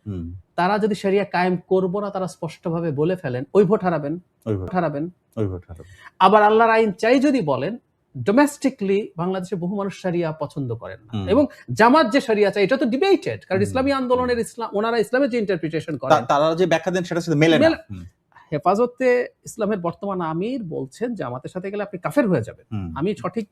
হুম। তারা যদি শরিয়া কায়েম করব না তারা স্পষ্টভাবে বলে ফেলেন, ওই ভোট হারাবেন, ওই ভোট হারাবেন। ওই ভোট হারাবে। আবার আল্লাহর আইন চাই যদি বলেন, ডোমেস্টিকলি বাংলাদেশে বহু মানুষ শরিয়া পছন্দ করেন না। হুম। এবং জামাত যে শরিয়া চাই এটা তো ডিবেটেড। কারণ হুম। ইসলামী আন্দোলনের ওনারা ইসলামের যে ইন্টারপ্রিটেশন করেন, তারা যে ব্যাখ্যা দেন সেটা সাথে মেলে না। হুম। হেফাজতে ইসলামের বর্তমান আমির বলছেন জামাতের সাথে গেলে আপনি কাফের হয়ে যাবেন। হুম। আমি সঠিক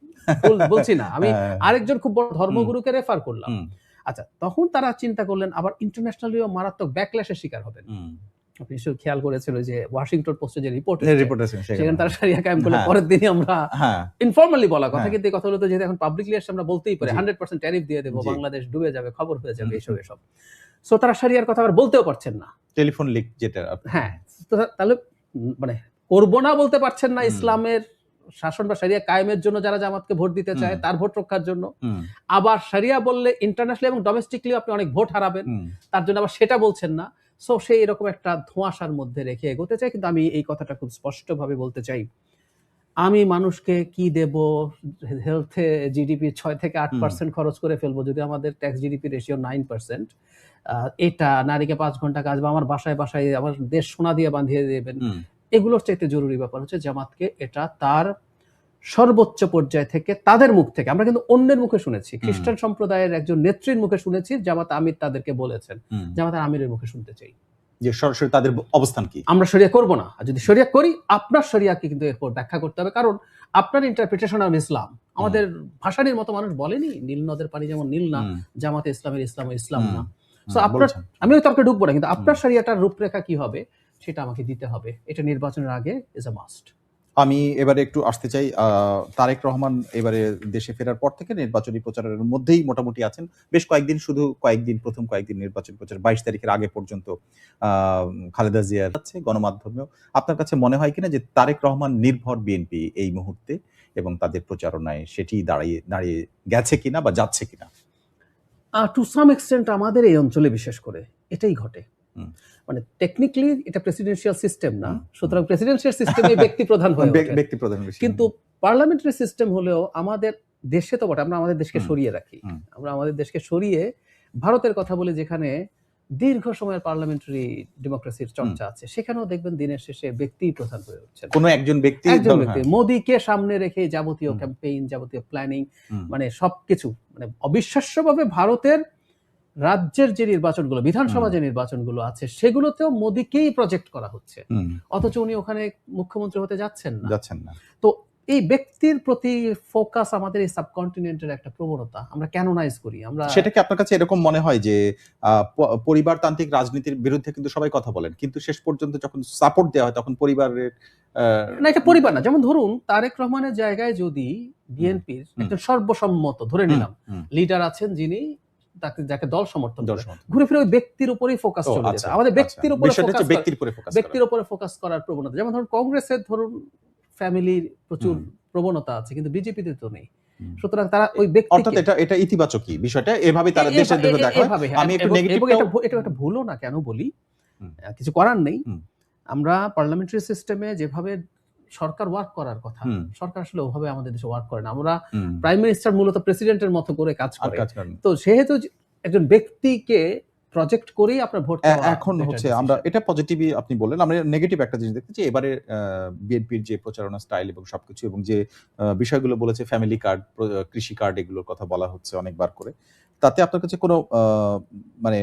বলছি না। আমি হ্যাঁ। আরেকজন খুব বড় ধর্মগুরুকে রেফার করলাম। হুম। আচ্ছা, তখন তারা চিন্তা করলেন আবার ইন্টারন্যাশনালিও মারাত্মক ব্যাকল্যাশের শিকার হবেন। হুম। আপনি নিশ্চয়ই খেয়াল করেছেন ওই যে ওয়াশিংটন পোস্টে যে রিপোর্ট রিপোর্ট আছে সেখানে তারা শরিয়া কায়েম করলে হ্যাঁ। পরের দিনই আমরা হ্যাঁ। ইনফরমালি বলা কথা, হ্যাঁ। কিন্তু এই কথাগুলো তো যেহেতু এখন পাবলিকলি আসছে আমরা বলতেই পারি জি। 100% ট্যারিফ দিয়ে দেব, জি। বাংলাদেশ ডুবে যাবে, খবর হয়ে যাবে, হুম। এসব। সো তারা শরিয়ার কথা আবার বলতেও পারছেন না। টেলিফোন লিক যেটা হ্যাঁ, তো তাহলে মানে করব না বলতে পারছেন না হুম। ইসলামের শাসন বা শরিয়া কায়েমের জন্য যারা জামাতকে ভোট দিতে চায় হুম। তার ভোট রক্ষার জন্য। হুম। আবার শরিয়া বললে ইন্টারন্যাশনালি এবং ডোমেস্টিকলিও আপনি অনেক ভোট হারাবেন। হুম। তার জন্য আবার সেটা বলছেন না। সো সে এরকম একটা ধোঁয়াশার মধ্যে রেখে এগোতে চায়। কিন্তু আমি এই কথাটা খুব স্পষ্টভাবে বলতে চাই। আমি মানুষকে কি দেব? হেলথে জিডিপি ৬ থেকে ৮% খরচ করে ফেলবো যদি আমাদের ট্যাক্স জিডিপি রেশিও 9%। আ এটা নারীকে ৫ ঘন্টা কাজ বা আমার বাসায় আমার দেশ সোনা দিয়ে বাঁধিয়ে দেবেন। হুম। এগুলোর চাইতে জরুরি ব্যাপার হচ্ছে জামাতকে এটা তার সর্বোচ্চ পর্যায় থেকে তাদের মুখ থেকে, আমরা কিন্তু অন্যের মুখে শুনেছি। খ্রিস্টান সম্প্রদায়ের একজন নেত্রীর মুখে শুনেছি, জামাত আমির তাদেরকে বলেছেন। হুম। জামাতের আমিরের মুখে শুনতে চাই। যে সরাসরি তাদের অবস্থান কি? আমরা শরিয়া করব না। আর যদি শরিয়া করি, আপনার শরিয়াকে কিন্তু এরপর ব্যাখ্যা করতে হবে। কারণ আপনার ইন্টারপ্রিটেশন অফ ইসলাম, আমাদের ভাসানীর মতো মানুষ বলেনি, নীল নদের পানি যেমন নীল না, হুম। জামাতে ইসলামের ইসলাম ইসলাম না। সো হুম, আপনার, বলেছেন। আমি ওই তর্কে ঢুকবো না, কিন্তু আপনার শরিয়াটার রূপরেখা কি হবে সেটা আমাকে দিতে হবে। এটা নির্বাচনের আগে ইজ আ মাস্ট। আমি এবারে একটু আসতে চাই। তারেক রহমান এবারে দেশে ফেরার পর থেকে নির্বাচনী প্রচারের মধ্যেই মোটামুটি আছেন। বেশ প্রথম কয়েকদিন নির্বাচন প্রচার ২২ তারিখের আগে পর্যন্ত আ খালেদা জিয়ার আছে গণমাধ্যমেও। আপনার কাছে মনে হয় কিনা যে তারেক রহমান নির্ভর বিএনপি এই মুহূর্তে এবং তাদের প্রচারণায় সেটি দাঁড়িয়ে গেছে কিনা বা যাচ্ছে কিনা? টু সাম এক্সটেন্ট আমাদের এই অঞ্চলে বিশেষ করে এটাই ঘটে। হুম। মানে টেকনিক্যালি এটা প্রেসিডেন্সিয়াল সিস্টেম না। হুম। সুতরাং প্রেসিডেন্সিয়াল সিস্টেমে ব্যক্তি প্রধান হয়ে ওঠে। ব্যক্তি প্রধান বেশি। কিন্তু পার্লামেন্টারি সিস্টেম হলেও আমাদের দেশে তো বটে, আমরা আমাদের দেশকে হুম। সরিয়ে রাখি। হুম। আমরা আমাদের দেশকে সরিয়ে ভারতের কথা বলি, যেখানে দীর্ঘ সময়ের পার্লামেন্টারি ডেমোক্রেসির চর্চা আছে। সেখানেও দেখবেন দিনের শেষে ব্যক্তিই প্রধান হয়ে উঠছেন। কোনো একজন ব্যক্তি একজন ব্যক্তি মোদিকে সামনে রেখে যাবতীয় হুম। ক্যাম্পেইন, যাবতীয় প্ল্যানিং, হুম। মানে সবকিছু, মানে অবিশ্বাস্যভাবে ভারতের রাজ্যের যে নির্বাচনগুলো, বিধানসভা যে নির্বাচনগুলো আছে সেগুলোতেও মোদিকেই প্রজেক্ট করা হচ্ছে। হুম। অথচ উনি ওখানে মুখ্যমন্ত্রী হতে যাচ্ছেন না। যাচ্ছেন না। তো এই ব্যক্তির প্রতি ফোকাস আমাদের এই সাবকন্টিনেন্টের একটা প্রবণতা। আমরা ক্যানোনাইজ করি। আমরা সেটা কি আপনার কাছে এরকম মনে হয় যে পরিবারতান্ত্রিক রাজনীতির বিরুদ্ধে কিন্তু সবাই কথা বলেন। কিন্তু শেষ পর্যন্ত যখন সাপোর্ট দেওয়া হয় তখন পরিবারের না, এটা পরিবার না। যেমন ধরুন তারেক রহমানের জায়গায় যদি বিএনপির একজন সর্বসম্মত ধরে নিলাম লিডার আছেন যিনি যাকে দল সমর্থন করে, ঘুরে ফিরে ওই ব্যক্তির উপরেই ফোকাস চলে যেত। আমাদের ব্যক্তির উপরে ব্যক্তির উপরে ফোকাস করার প্রবণতা। যেমন ধরুন কংগ্রেসের ধরুন ফ্যামিলির প্রচুর প্রবণতা আছে, কিন্তু বিজেপিতে তো নেই। সুতরাং তারা ওই ব্যক্তিকে, অর্থাৎ এটা ইতিবাচকই বিষয়টা এভাবে তারা দেশের দিকে দেখায়। আমি একটু এটা একটা ভুলও না কেন বলি, কিছু করার নেই। আমরা পার্লামেন্টারি সিস্টেমে যেভাবে সরকার ওয়ার্ক করার কথা, সরকার আসলে ওভাবে আমাদের দেশে ওয়ার্ক করে না। আমরা প্রাইম মিনিস্টার মূলত প্রেসিডেন্টের মতো করে কাজ করে। তো সেহেতু একজন ব্যক্তিকে প্রজেক্ট করেই আপনার ভোট পাওয়া। এখন হচ্ছে আমরা এটা পজিটিভই আপনি বললেন। আমরা নেগেটিভ একটা জিনিস দেখতেছি এবারে বিএনপির যে প্রচারণা স্টাইল এবং সবকিছু এবং যে বিষয়গুলো বলেছে ফ্যামিলি কার্ড, কৃষি কার্ড এগুলোর কথা বলা হচ্ছে অনেকবার করে। তাতে আপনার কাছে কোনো মানে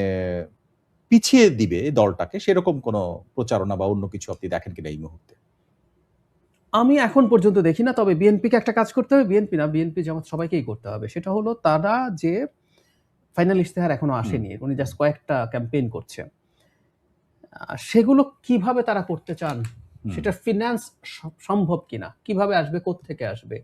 পিছিয়ে দিবে দলটাকে সেরকম কোনো প্রচারণা বা অন্য কিছু আপনি দেখেন কিনা এই মুহূর্তে? আমি এখন পর্যন্ত দেখি না। তবে বিএনপিকে একটা কাজ করতে হবে। বিএনপি না, বিএনপি জামাত সবাইকেই করতে হবে। সেটা হলো তারা যে ফাইনাল ইশতেহার এখনো হুম, আসেনি। উনি জাস্ট কয়েকটা ক্যাম্পেইন করছে। সেগুলো কিভাবে তারা করতে চান, হুম, সেটার ফিন্যান্স সম্ভব কিনা, কিভাবে আসবে, কোত্থেকে আসবে,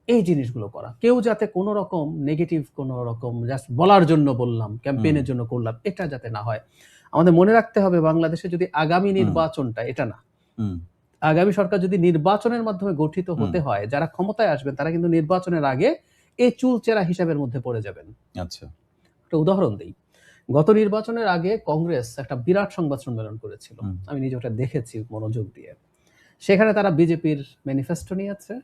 এই জিনিসগুলো করা। কেউ যাতে কোন রকম নেগেটিভ কোন রকম জাস্ট বলার জন্য বললাম, হুম, ক্যাম্পেইনের জন্য করলাম, এটা যাতে না হয়। আমাদের মনে রাখতে হবে বাংলাদেশে যদি আগামী হুম, নির্বাচনটা এটা না। হুম, আগামী সরকার যদি নির্বাচনের মাধ্যমে গঠিত হুম, হতে হয়, যারা ক্ষমতায় আসবেন তারা কিন্তু নির্বাচনের আগে এই চুলচেরা হিসাবের মধ্যে পড়ে যাবেন। আচ্ছা। একটা উদাহরণ দেই। গত নির্বাচনের আগে কংগ্রেস একটা বিরাট সংবাদ সম্মেলন করেছিল। হুম, আমি নিজে ওটা দেখেছি মনোযোগ দিয়ে। সেখানে তারা বিজেপির ম্যানিফেস্টো নিয়েছে।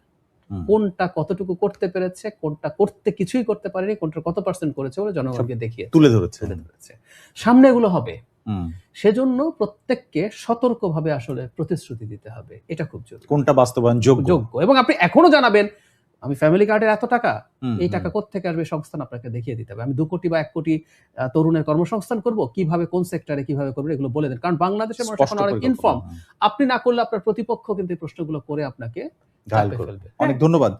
হুম। কোনটা কতটুকু করতে পেরেছে, কোনটা করতে কিছুই করতে পারেনি, কোনটার কত পার্সেন্ট করেছে বলে সব জনগণকে দেখিয়েছে, তুলে ধরেছে। তুলে ধরেছে। সামনে এগুলো হবে। হুম। সেজন্য প্রত্যেককে সতর্কভাবে আসলে প্রতিশ্রুতি দিতে হবে। এটা খুব জরুরি। কোনটা বাস্তবায়ন যোগ্য? যোগ্য এবং আপনি এখনো জানাবেন, আমি ফ্যামিলি কার্ডের এত টাকা, হুম, এই হুম। টাকা কোত্থেকে আসবে সংস্থান আপনাকে দেখিয়ে দিতে হবে। আমি ২ কোটি বা ১ কোটি তরুণের কর্মসংস্থান করব, কিভাবে কোন সেক্টরে কিভাবে করব এগুলো বলে দেন। কারণ বাংলাদেশের মানুষ স্পষ্ট এখন অনেক পরিকল্পনা। ইনফর্ম। হুম। আপনি না করলে আপনার প্রতিপক্ষ কিন্তু এই প্রশ্নগুলো করে আপনাকে ঘায়েল চাপে করবে। ফেলবে। অনেক হ্যাঁ, ধন্যবাদ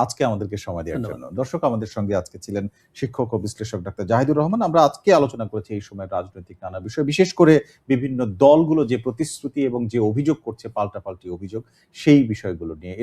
আজকে আমাদেরকে সময় দেওয়ার ধন্যবাদ। জন্য। দর্শক, আমাদের সঙ্গে আজকে ছিলেন শিক্ষক ও বিশ্লেষক ডাক্তার জাহিদুর রহমান। আমরা আজকে আলোচনা করেছি এই সময়ের রাজনৈতিক নানা বিষয়। বিশেষ করে বিভিন্ন দলগুলো যে প্রতিশ্রুতি এবং যে অভিযোগ করছে পাল্টাপাল্টি অভিযোগ, সেই বিষয়গুলো নিয়ে।